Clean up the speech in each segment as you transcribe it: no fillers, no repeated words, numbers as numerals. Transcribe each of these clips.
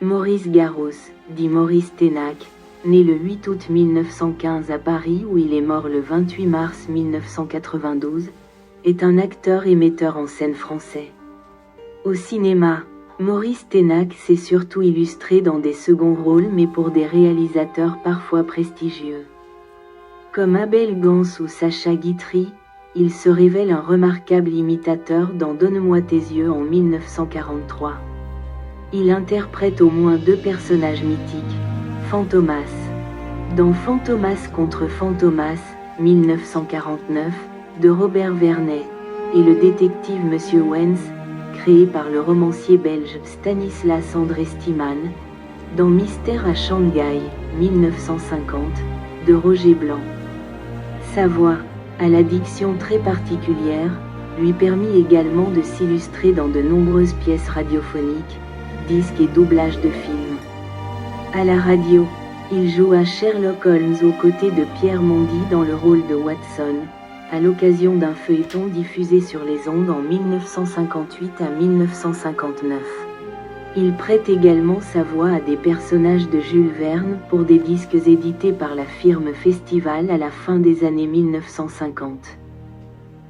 Maurice Garros, dit Maurice Ténac, né le 8 août 1915 à Paris où il est mort le 28 mars 1992, est un acteur et metteur en scène français. Au cinéma, Maurice Ténac s'est surtout illustré dans des seconds rôles mais pour des réalisateurs parfois prestigieux. Comme Abel Gans ou Sacha Guitry, il se révèle un remarquable imitateur dans Donne-moi tes yeux en 1943. Il interprète au moins 2 personnages mythiques, Fantomas. Dans Fantomas contre Fantomas, 1949, de Robert Vernet, et le détective Monsieur Wens, créé par le romancier belge Stanislas André Stiman, dans Mystère à Shanghai, 1950, de Roger Blanc. Sa voix, à la diction très particulière, lui permit également de s'illustrer dans de nombreuses pièces radiophoniques, disques et doublages de films. À la radio, il joua Sherlock Holmes aux côtés de Pierre Mondy dans le rôle de Watson, à l'occasion d'un feuilleton diffusé sur les ondes en 1958 à 1959. Il prête également sa voix à des personnages de Jules Verne pour des disques édités par la firme Festival à la fin des années 1950.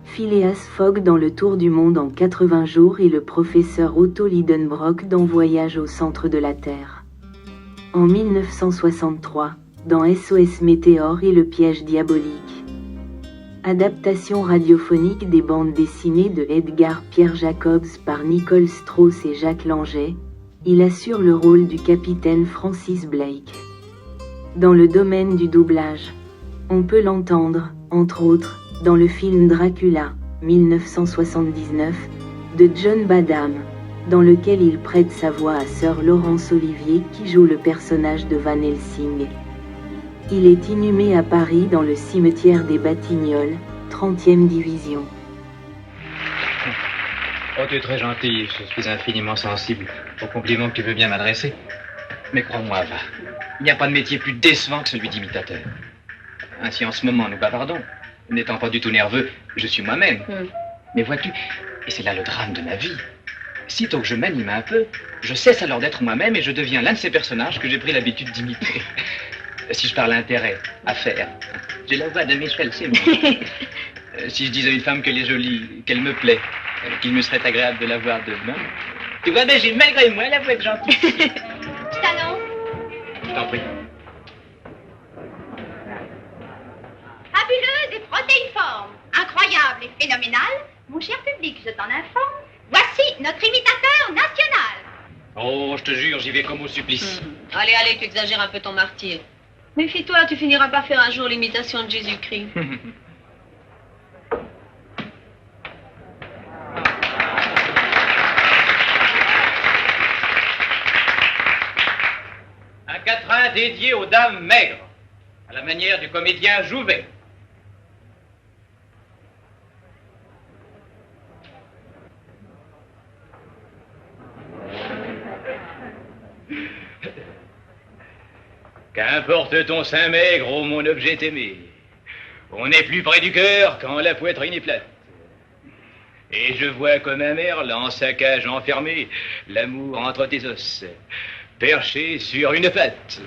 Phileas Fogg dans Le Tour du monde en 80 jours et le professeur Otto Lidenbrock dans Voyage au centre de la Terre. En 1963, dans SOS Météore et le piège diabolique. Adaptation radiophonique des bandes dessinées de Edgar Pierre Jacobs par Nicole Strauss et Jacques Langeais, il assure le rôle du capitaine Francis Blake. Dans le domaine du doublage, on peut l'entendre, entre autres, dans le film Dracula, 1979, de John Badham, dans lequel il prête sa voix à Sir Laurence Olivier qui joue le personnage de Van Helsing. Il est inhumé à Paris dans le cimetière des Batignolles, 30e division. Oh, tu es très gentil, je suis infiniment sensible aux compliments que tu veux bien m'adresser. Mais crois-moi, va, il n'y a pas de métier plus décevant que celui d'imitateur. Ainsi, en ce moment, nous bavardons. N'étant pas du tout nerveux, je suis moi-même. Mais vois-tu, et c'est là le drame de ma vie, sitôt que je m'anime un peu, je cesse alors d'être moi-même et je deviens l'un de ces personnages que j'ai pris l'habitude d'imiter. Si je parle intérêt, affaire, j'ai la voix de Michel Simon. Si je dis à une femme qu'elle est jolie, qu'elle me plaît, qu'il me serait agréable de la voir demain, tu vois, ben j'ai malgré moi la voix de gentille. Je t'annonce. Je t'en prie. Fabuleuse et protéiforme, incroyable et phénoménale, mon cher public, je t'en informe, voici notre imitateur national. Oh, je te jure, j'y vais comme au supplice. Allez, allez, tu exagères un peu ton martyr. Méfie-toi, tu finiras par faire un jour l'imitation de Jésus-Christ. Un quatrain dédié aux dames maigres, à la manière du comédien Jouvet. Qu'importe ton sein maigre, ô mon objet aimé. On est plus près du cœur quand la poitrine est plate. Et je vois comme un merle en sa cage enfermé, l'amour entre tes os, perché sur une patte.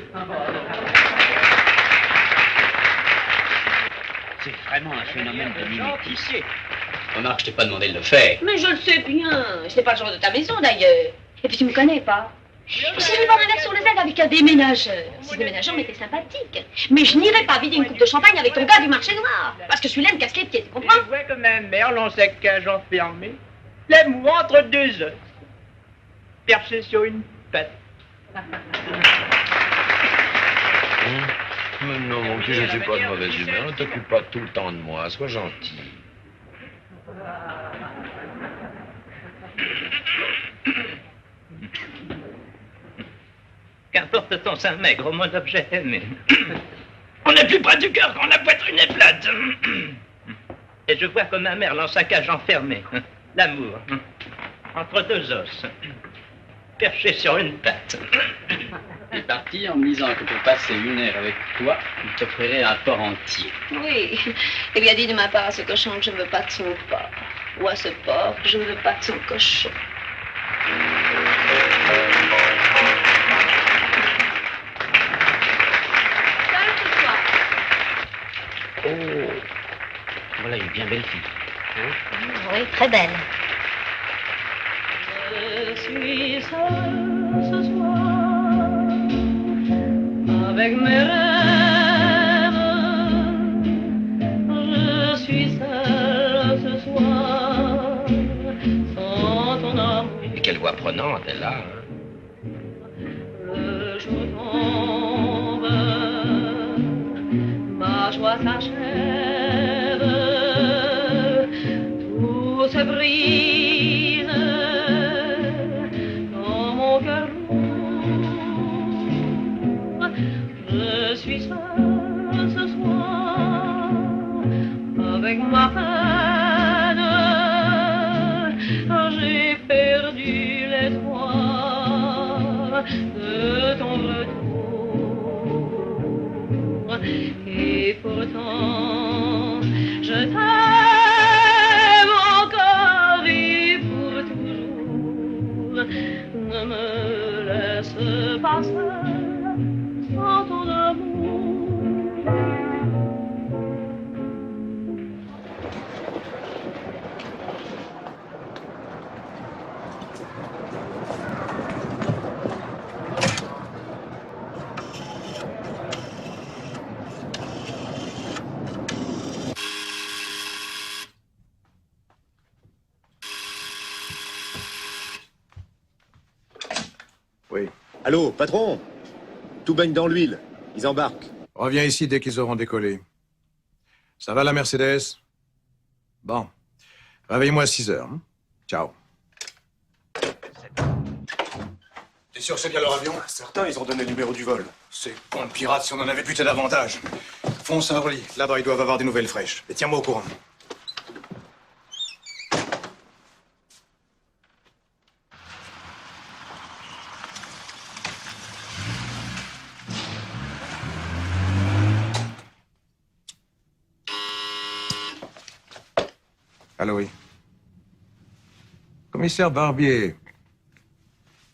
C'est vraiment un phénomène de mimétisme. Remarque, je t'ai pas demandé de le faire. Mais je le sais bien. C'est pas le genre de ta maison, d'ailleurs. Et puis tu me connais pas. J'irai voir un verre sur le Z avec un déménageur. Si le déménageur m'était sympathique. Mais je n'irai pas vider une coupe de champagne avec ton gars du marché noir. Parce que celui-là me casse les pieds, tu comprends? Je vois comme un merle en sa cage enfermé, l'amour entre deux os, perché sur une patte. Mais non, mon petit, je ne suis pas de mauvaise humeur. Ne t'occupe pas tout le temps de moi. Sois gentil. Qu'importe ton sein maigre, mon objet aimé. On est plus près du cœur quand la poitrine est plate. Et je vois comme un merle en sa cage enfermé. L'amour, entre deux os, perché sur une patte. Il est parti en me disant que pour passer une heure avec toi, il t'offrirait un porc entier. Oui. Eh bien, dis de ma part à ce cochon que je ne veux pas de son porc. Ou à ce porc que je ne veux pas de son cochon. Oh, voilà une bien belle fille. Hein? Oui, très belle. Je suis seule ce soir avec mes rêves. Je suis seule ce soir sans ton amour. Et quelle voix prenante, elle a, hein? Le jour tombe, ma joie s'achève, tout se brise dans mon cœur lourd. Je suis seule ce soir avec ma peine, j'ai perdu l'espoir de ton retour. Et pourtant, je t'aime encore et pour toujours. Ne me laisse pas seule sans ton amour. Oui. Allô, patron? Tout baigne dans l'huile. Ils embarquent. Reviens ici dès qu'ils auront décollé. Ça va la Mercedes? Bon. Réveille-moi à 6 heures. Hein? Ciao. T'es sûr que c'est bien leur avion? Certains, ils ont donné le numéro du vol. C'est con de pirate si on en avait buté davantage. Fonce à Orly. Là-bas, ils doivent avoir des nouvelles fraîches. Et tiens-moi au courant. Allô, oui. Commissaire Barbier.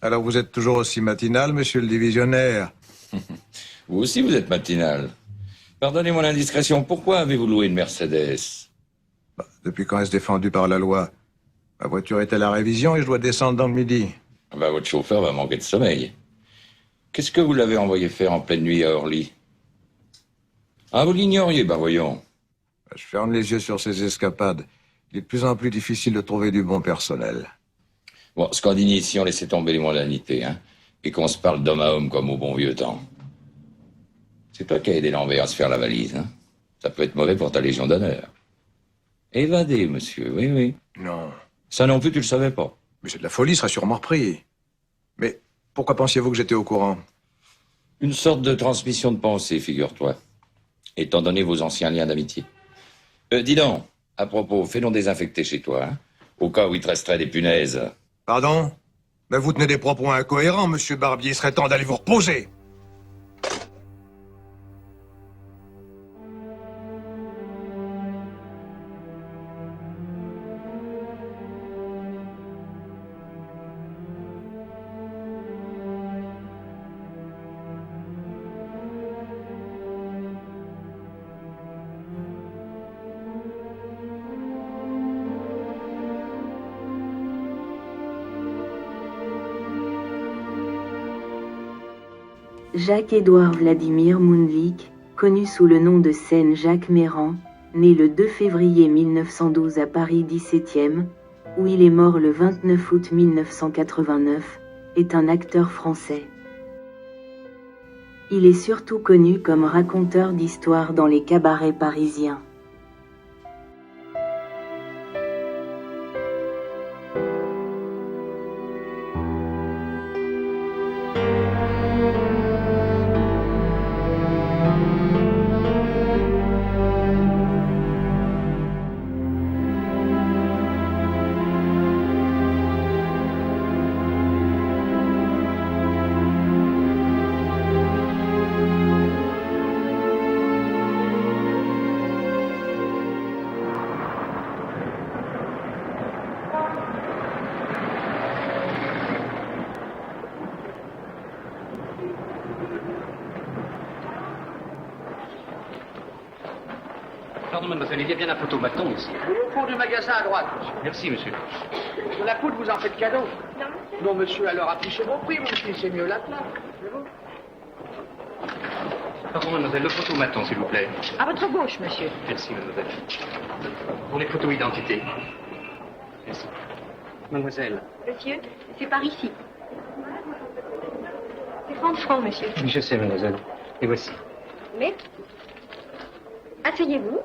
Alors vous êtes toujours aussi matinal, monsieur le divisionnaire? Vous aussi, vous êtes matinal. Pardonnez mon indiscrétion, pourquoi avez-vous loué une Mercedes? Depuis quand est-ce défendu par la loi? Ma voiture est à la révision et je dois descendre dans le midi. Votre chauffeur va manquer de sommeil. Qu'est-ce que vous l'avez envoyé faire en pleine nuit à Orly? Ah, vous l'ignoriez, voyons. Je ferme les yeux sur ces escapades. Il est de plus en plus difficile de trouver du bon personnel. Bon, ce qu'on dit ici, on laissait tomber les mondanités, hein, et qu'on se parle d'homme à homme comme au bon vieux temps. C'est toi qui as aidé Lambert à se faire la valise, hein. Ça peut être mauvais pour ta Légion d'honneur. Évadé, monsieur, oui, oui. Non. Ça non plus, tu le savais pas. Mais c'est de la folie, il sera sûrement repris. Mais pourquoi pensiez-vous que j'étais au courant? Une sorte de transmission de pensée, figure-toi, étant donné vos anciens liens d'amitié. Dis donc, à propos, fais-nous désinfecter chez toi, hein, au cas où il te resterait des punaises. Pardon? Mais vous tenez des propos incohérents, monsieur Barbier. Il serait temps d'aller vous reposer. Jacques-Édouard Vladimir Mundlik, connu sous le nom de scène Jacques Méran, né le 2 février 1912 à Paris 17e, où il est mort le 29 août 1989, est un acteur français. Il est surtout connu comme raconteur d'histoires dans les cabarets parisiens. pardon, mademoiselle, il y a bien un photomaton ici. Au fond du magasin à droite, monsieur. Merci, monsieur. De la poudre, vous en faites cadeau? Non, monsieur, alors affichez vos prix, monsieur, c'est mieux là. C'est bon. Pardon, mademoiselle, le photomaton, s'il vous plaît. À votre gauche, monsieur. Merci, mademoiselle. Pour les photos identité. Merci. Mademoiselle. Monsieur, c'est par ici. C'est 30 francs, monsieur. Oui, je sais, mademoiselle. Et voici. Mais, asseyez-vous.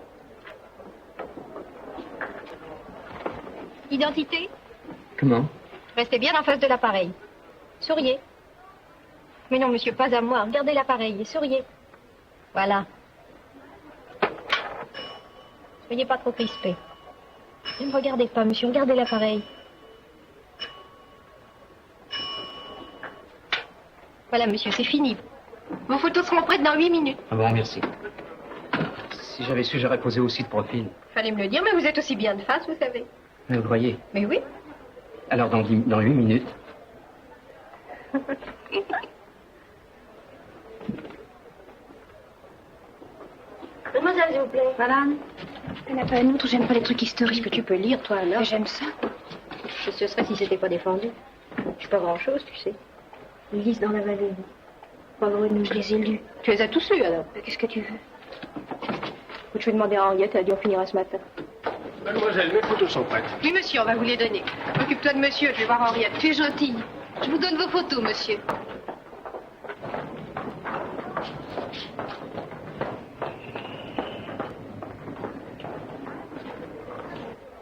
Identité? Comment? Restez bien en face de l'appareil. Souriez. Mais non, monsieur, pas à moi. Regardez l'appareil et souriez. Voilà. Soyez pas trop crispé. Ne me regardez pas, monsieur. Regardez l'appareil. Voilà, monsieur, c'est fini. Vos photos seront prêtes dans 8 minutes. Ah bon, merci. Si j'avais su, j'aurais posé aussi de profil. Fallait me le dire, mais vous êtes aussi bien de face, vous savez. Mais vous croyez? Mais oui. Alors, dans 8 minutes. Mademoiselle, s'il vous plaît. Voilà. Elle n'a pas une autre, j'aime pas les trucs historiques. Que tu peux lire, toi, alors? J'aime ça. Ce serait si c'était pas défendu. Je suis pas grand-chose, tu sais. Ils lisent dans la vallée. Pauvre nous, je les ai lus. Tu les as tous lus, alors? Qu'est-ce que tu veux? Ou tu veux demander à Henriette, elle a dit on finira ce matin. Mademoiselle, mes photos sont prêtes. Oui, monsieur, on va vous les donner. Occupe-toi de monsieur, je vais voir Henriette. Tu es gentille. Je vous donne vos photos, monsieur.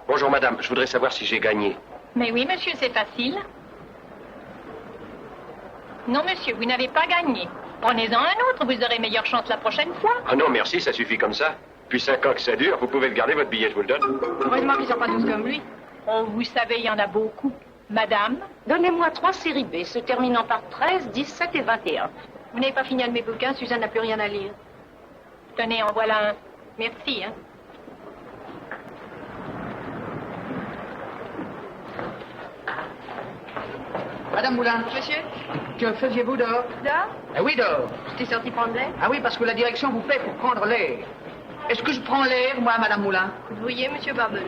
Bonjour madame, je voudrais savoir si j'ai gagné. Mais oui, monsieur, c'est facile. Non, monsieur, vous n'avez pas gagné. Prenez-en un autre, vous aurez meilleure chance la prochaine fois. Ah non, merci, ça suffit comme ça. Depuis 5 ans que ça dure, vous pouvez le garder, votre billet, je vous le donne. Heureusement qu'ils ne sont pas tous comme lui. Oh, vous savez, il y en a beaucoup. Madame? Donnez-moi 3 séries B, se terminant par 13, 17 et 21. Vous n'avez pas fini un de mes bouquins, Suzanne n'a plus rien à lire. Tenez, en voilà un. Merci, hein. Madame Moulin. Monsieur? Que faisiez-vous dehors? Dehors? Ah oui, dehors. J'étais sorti prendre l'air. Ah oui, parce que la direction vous paie pour prendre l'air. Est-ce que je prends l'air, moi, Madame Moulin? Vous voyez, monsieur Barbelot.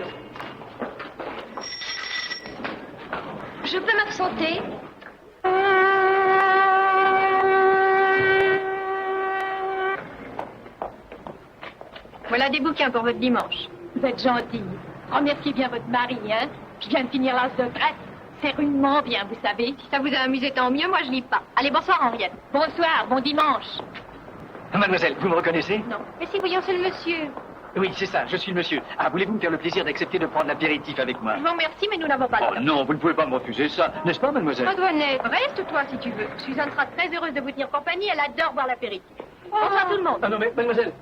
Je peux m'absenter? Voilà des bouquins pour votre dimanche. Vous êtes gentille. Remerciez bien votre mari, hein. Je viens de finir l'as de Grèce. C'est rudement bien, vous savez. Si ça vous a amusé, tant mieux, moi je lis pas. Allez, bonsoir Henriette. Bonsoir, bon dimanche. Ah, mademoiselle, vous me reconnaissez? Non. Mais si, voyons, c'est le monsieur. Oui, c'est ça, je suis le monsieur. Ah, voulez-vous me faire le plaisir d'accepter de prendre l'apéritif avec moi? Je vous remercie, mais nous n'avons pas le Oh temps. non, vous ne pouvez pas me refuser ça, n'est-ce pas, mademoiselle? Antoinette, reste-toi si tu veux. Suzanne sera très heureuse de vous tenir compagnie, elle adore boire l'apéritif. Bonsoir tout le monde. Ah non, mais mademoiselle.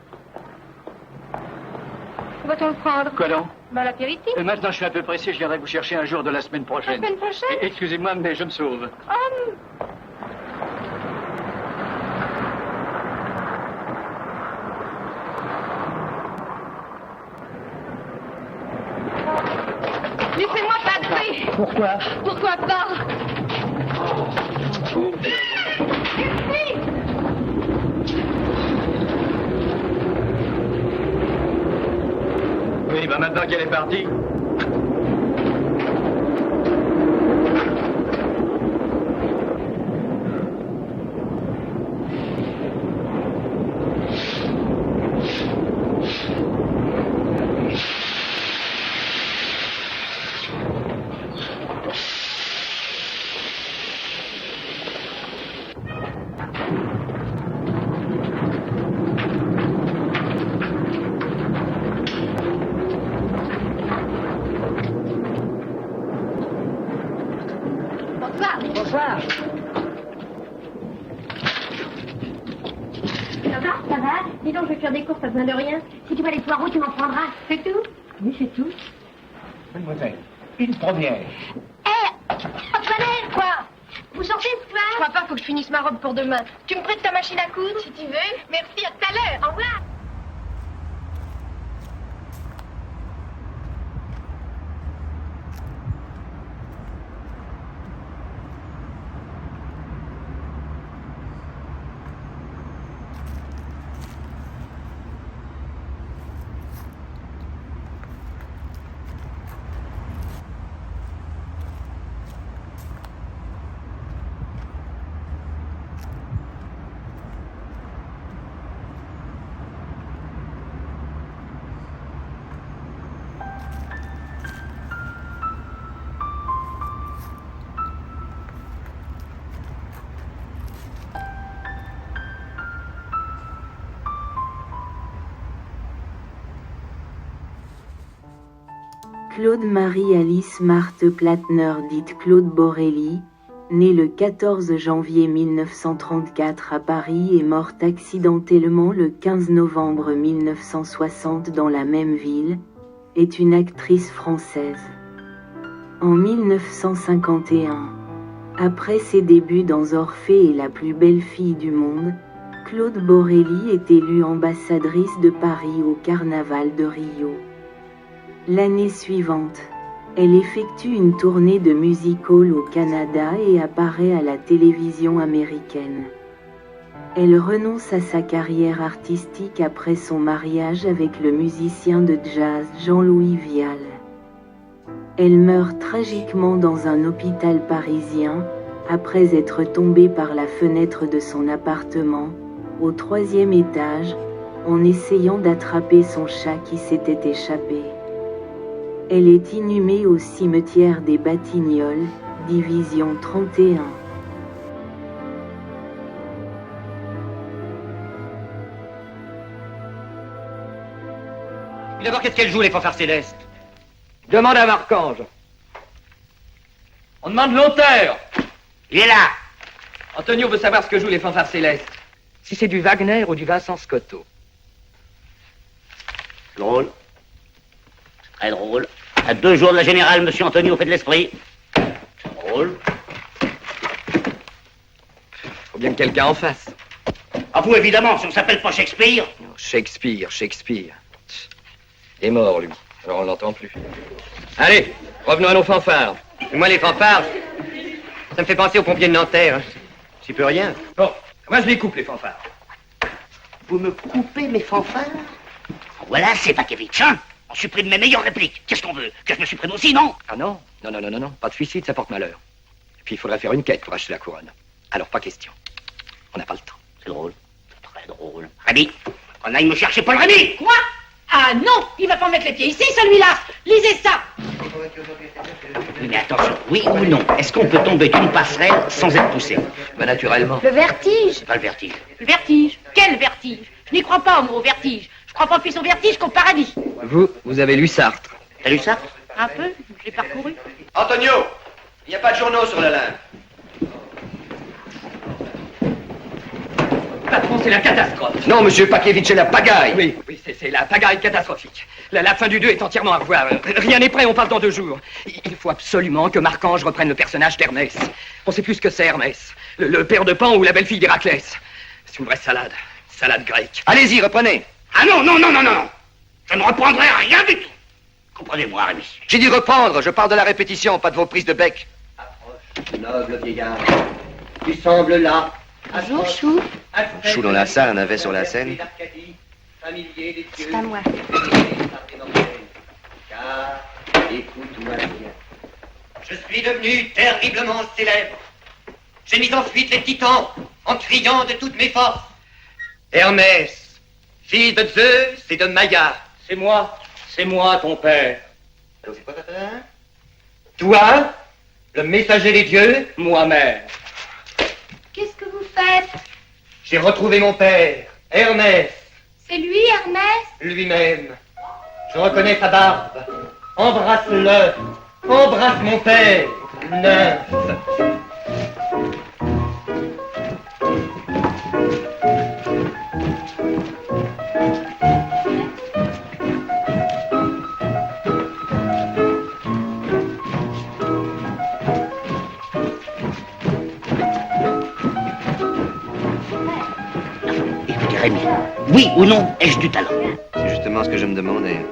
Où va-t-on le prendre? Quoi donc? Bah, l'apéritif. Maintenant, je suis un peu pressé, je viendrai vous chercher un jour de la semaine prochaine. La semaine prochaine? Excusez-moi, mais je me sauve. Laissez-moi passer. Pourquoi? Pourquoi pas? Oui, bah maintenant qu'elle est partie. Bonsoir. Ça va? Dis donc, je vais faire des courses, pas besoin de rien. Si tu veux les poireaux, tu m'en prendras. C'est tout? Oui, c'est tout. Mademoiselle, une première. Antoinette, quoi? Vous sortez ce soir? Je crois pas, faut que je finisse ma robe pour demain. Tu me prêtes ta machine à coudre? Si tu veux. Merci, à tout à l'heure. Au revoir. Claude Marie-Alice Marthe Platner, dite Claude Borelli, née le 14 janvier 1934 à Paris et morte accidentellement le 15 novembre 1960 dans la même ville, est une actrice française. En 1951, après ses débuts dans Orphée et La plus belle fille du monde, Claude Borelli est élue ambassadrice de Paris au Carnaval de Rio. L'année suivante, elle effectue une tournée de music-hall au Canada et apparaît à la télévision américaine. Elle renonce à sa carrière artistique après son mariage avec le musicien de jazz Jean-Louis Vial. Elle meurt tragiquement dans un hôpital parisien, après être tombée par la fenêtre de son appartement, au 3e étage, en essayant d'attraper son chat qui s'était échappé. Elle est inhumée au cimetière des Batignolles, division 31. D'abord, qu'est-ce qu'elle joue, les fanfares célestes? Demande à Marc-Ange. On demande Longterre. Il est là. Antonio veut savoir ce que jouent les fanfares célestes. Si c'est du Wagner ou du Vincent Scotto. Drôle. Très drôle. À 2 jours de la générale, monsieur Antonio fait de l'esprit. Drôle. Faut bien que quelqu'un en fasse. À vous, évidemment, si on s'appelle pas Shakespeare. Non, Shakespeare. Il est mort, lui. Alors on l'entend plus. Allez, revenons à nos fanfares. Moi, les fanfares, ça me fait penser aux pompiers de Nanterre. Hein. J'y peux rien. Bon, moi je les coupe, les fanfares. Vous me coupez mes fanfares? Voilà, c'est Bakevitch, hein? On supprime mes meilleures répliques. Qu'est-ce qu'on veut? Que je me supprime aussi, non? Ah non. Pas de suicide, ça porte malheur. Et puis il faudrait faire une quête pour acheter la couronne. Alors pas question. On n'a pas le temps. C'est drôle. C'est très drôle. Rémi, on aille me chercher Paul Rémi! Quoi? Ah non, il va pas mettre les pieds ici, celui-là. Lisez ça. Mais attention, oui ou non, est-ce qu'on peut tomber d'une passerelle sans être poussé? Bah naturellement. Le vertige. C'est pas le vertige. Le vertige? Quel vertige? Je n'y crois pas au mot vertige. Je crois pas plus au vertige qu'au paradis. Vous avez lu Sartre. T'as lu Sartre? Un peu, je l'ai parcouru. Antonio, il n'y a pas de journaux sur la limbe. Patron, c'est la catastrophe. Non, monsieur Bakevitch, c'est la pagaille. Oui, c'est la pagaille catastrophique. La fin du 2 est entièrement à revoir. Rien n'est prêt, on parle dans 2 jours. Il faut absolument que Marc-Ange reprenne le personnage d'Hermès. On sait plus ce que c'est, Hermès. Le père de Pan ou la belle-fille d'Héraclès. C'est une vraie salade. Salade grecque. Allez-y, reprenez. Ah non. Je ne reprendrai rien du tout. Comprenez-moi, Rémi. J'ai dit reprendre, je parle de la répétition, pas de vos prises de bec. Approche, noble vieillard. Tu sembles là. Bonjour, Chou. Chou dans la salle, un navet sur la scène. C'est à moi. Écoute-moi bien. Je suis devenu terriblement célèbre. J'ai mis en fuite les titans en criant de toutes mes forces. Hermès, fils de Zeus et de Maïa. C'est moi ton père. Alors c'est quoi ta père? Toi, le messager des dieux, moi-même. Qu'est-ce que vous faites? J'ai retrouvé mon père, Hermès. C'est lui, Hermès? Lui-même. Je reconnais sa barbe. Embrasse-le. Embrasse mon père, nymphe. Rémi, oui ou non, ai-je du talent? C'est justement ce que je me demandais.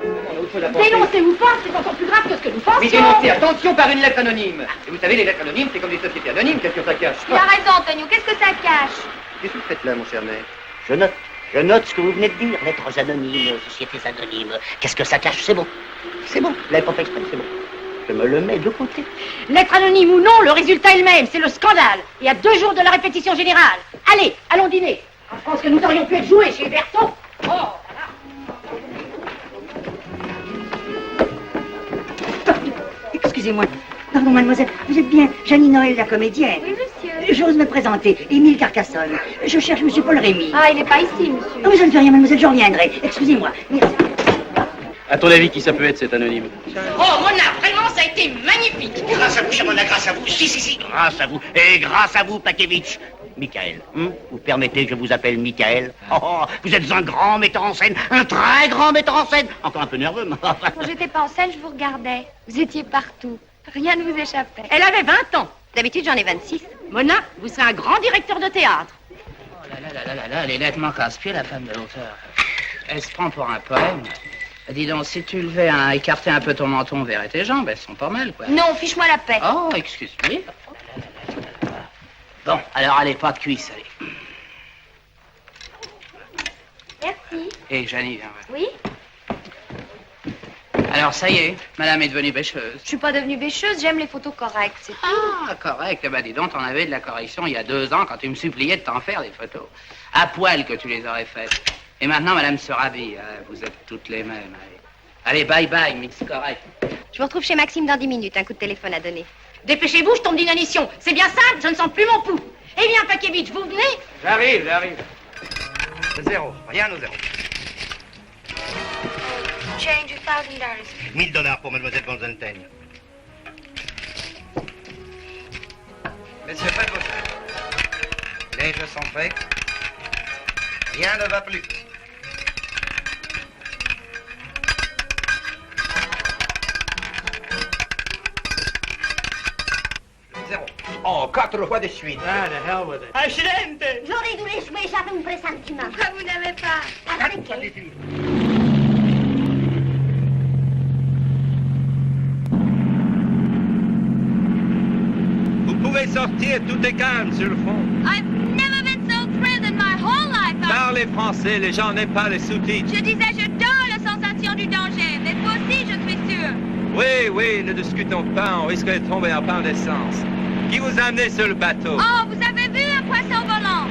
Dénoncez-vous pas, c'est encore plus grave que ce que nous pensions. Oui, dénoncez, attention, par une lettre anonyme. Et vous savez, les lettres anonymes, c'est comme des sociétés anonymes, qu'est-ce que ça cache? Il a raison, Antonio, qu'est-ce que ça cache? Qu'est-ce que vous faites là, mon cher maître? Je note ce que vous venez de dire. Lettres anonymes, sociétés anonymes. Qu'est-ce que ça cache? C'est bon. C'est bon. Vous l'avez pas fait exprès, c'est bon. Je me le mets de côté. Lettre anonyme ou non, le résultat est le même, c'est le scandale. Et à 2 jours de la répétition générale. Allez, allons dîner. Je pense que nous aurions pu être joués chez Berton. Oh, Excusez-moi. Pardon, mademoiselle, vous êtes bien Jeannie Noël, la comédienne? Oui, monsieur. J'ose me présenter, Émile Carcassonne. Je cherche monsieur Paul Rémy. Ah, il n'est pas ici, monsieur. Non, mais ça ne fait rien, mademoiselle, je reviendrai. Excusez-moi. Merci. À ton avis, qui ça peut être cet anonyme? Oh, Mona, vraiment, ça a été magnifique. Grâce à vous, cher Mona, grâce à vous. Si, grâce à vous. Et grâce à vous, Pakevitch. Michael, vous permettez que je vous appelle Michael? Oh, vous êtes un grand metteur en scène, un très grand metteur en scène. Encore un peu nerveux, mais... Quand j'étais pas en scène, je vous regardais. Vous étiez partout. Rien ne vous échappait. Elle avait 20 ans. D'habitude, j'en ai 26. Mona, vous serez un grand directeur de théâtre. Oh là, elle est nettement casse-pied, la femme de l'auteur. Elle se prend pour un poème. Dis donc, si tu levais à écarter un peu ton menton vers tes jambes, elles sont pas mal, quoi. Non, fiche-moi la paix. Oh, excuse-moi. Bon, alors allez, pas de cuisse, allez. Merci. Hé, Janie, viens voir. Oui? Alors, ça y est, madame est devenue bêcheuse. Je suis pas devenue bêcheuse, j'aime les photos correctes, c'est tout. Ah, correct. Eh ben, dis donc, t'en avais de la correction il y a 2 ans quand tu me suppliais de t'en faire des photos. À poil que tu les aurais faites. Et maintenant, madame se rhabille. Vous êtes toutes les mêmes. Allez, bye bye, Miss Correct. Je vous retrouve chez Maxime dans 10 minutes, un coup de téléphone à donner. Dépêchez-vous, je tombe d'inanition. C'est bien simple, je ne sens plus mon pouls. Eh bien, Pakevitch, vous venez? J'arrive. 0, rien au 0. Change $1,000. $1000 pour mademoiselle Von Zenten. Messieurs, faites vos choses. Les jeux sont faits. Rien ne va plus. Zéro. Oh, 4 fois de suite. Ah, the hell with it. Accidente! J'aurais dû les jouer, j'avais un pressentiment. Pourquoi vous n'avez pas arrêté? Vous pouvez sortir, tout est calme sur le fond. I've never been so thrilled in my whole life. Parlez français, les gens n'aiment pas les sous-titres. Je disais, je dors la sensation du danger, mais vous aussi, je suis sûre. Oui, ne discutons pas, on risque de tomber en panne d'essence. Qui vous a amené sur le bateau? Oh, vous avez vu un poisson volant?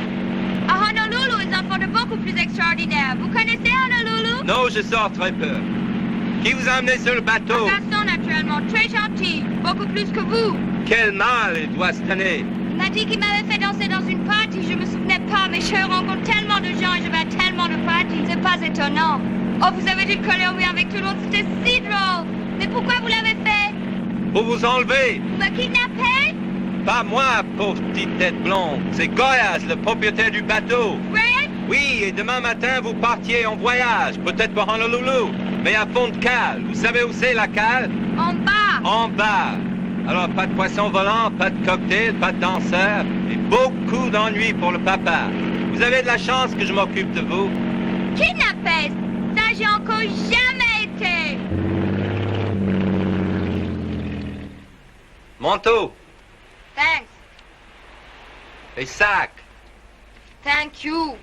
À Honolulu, ils en font de beaucoup plus extraordinaires. Vous connaissez Honolulu? Non, je sors très peu. Qui vous a amené sur le bateau? Un garçon, naturellement, très gentil, beaucoup plus que vous. Quel mal il doit se tenir. Il m'a dit qu'il m'avait fait danser dans une party, je me souvenais pas, mais je rencontre tellement de gens et je vais à tellement de parties, c'est pas étonnant. Oh, vous avez dû coller au bien avec tout le monde, c'était si drôle. Mais pourquoi vous l'avez fait? Pour vous enlever. Vous me kidnappez? Pas moi, pauvre petite tête blonde. C'est Goyas, le propriétaire du bateau. Fred? Oui, et demain matin, vous partiez en voyage. Peut-être pour Honolulu, mais à fond de cale. Vous savez où c'est la cale? En bas. En bas. Alors, pas de poisson volant, pas de cocktail, pas de danseur, et beaucoup d'ennuis pour le papa. Vous avez de la chance que je m'occupe de vous. Kidnappé? Ça, j'ai encore jamais été. Manteau. Thanks. Et sac. Thank you.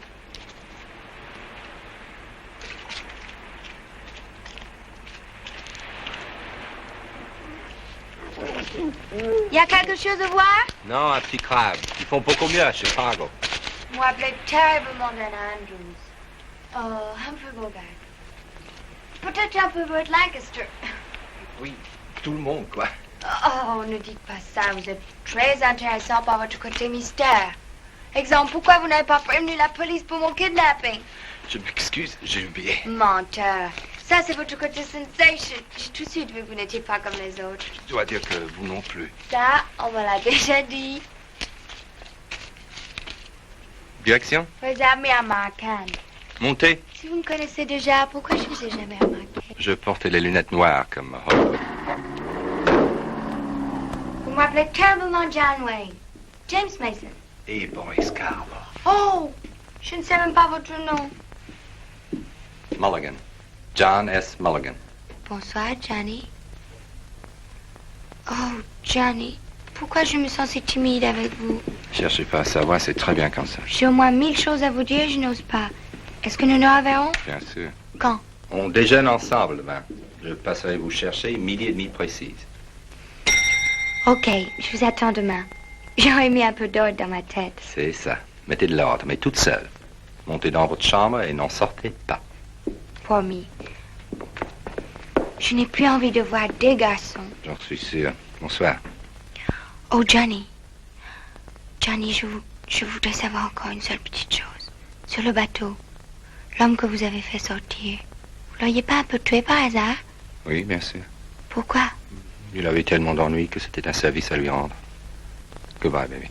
Y a quelque chose à voir? Non, un petit crabe. Ils font beaucoup mieux à Chicago. Moi, appelé terriblement Dan Andrews. Humphrey Bogart. Peut-être un peu Burt Lancaster. Oui, tout le monde, quoi. Oh, ne dites pas ça. Vous êtes très intéressant par votre côté mystère. Exemple, pourquoi vous n'avez pas prévenu la police pour mon kidnapping? Je m'excuse, j'ai oublié. Menteur. Ça, c'est votre côté sensation. J'ai tout de suite vu que vous n'étiez pas comme les autres. Je dois dire que vous non plus. Ça, on me l'a déjà dit. Direction? Vous avez remarqué. Montez. Si vous me connaissez déjà, pourquoi je vous ai jamais remarqué? Je portais les lunettes noires comme Hope. Vous m'appelez terriblement John Wayne. James Mason. Et Boris Karloff. Oh, je ne sais même pas votre nom. Mulligan. John S. Mulligan. Bonsoir, Johnny. Oh, Johnny, pourquoi je me sens si timide avec vous? Cherchez pas à savoir, c'est très bien comme ça. J'ai au moins 1000 choses à vous dire, je n'ose pas. Est-ce que nous nous reverrons? Bien sûr. Quand? On déjeune ensemble demain. Je passerai vous chercher 12:30 précise. Ok, je vous attends demain. J'aurais mis un peu d'ordre dans ma tête. C'est ça. Mettez de l'ordre, mais toute seule. Montez dans votre chambre et n'en sortez pas. Promis. Je n'ai plus envie de voir des garçons. J'en suis sûr. Bonsoir. Oh, Johnny. Johnny, je voudrais savoir encore une seule petite chose. Sur le bateau, l'homme que vous avez fait sortir, Vous l'auriez pas un peu tué par hasard? Oui, bien sûr. Pourquoi? Il avait tellement d'ennuis que c'était un service à lui rendre. Goodbye, baby.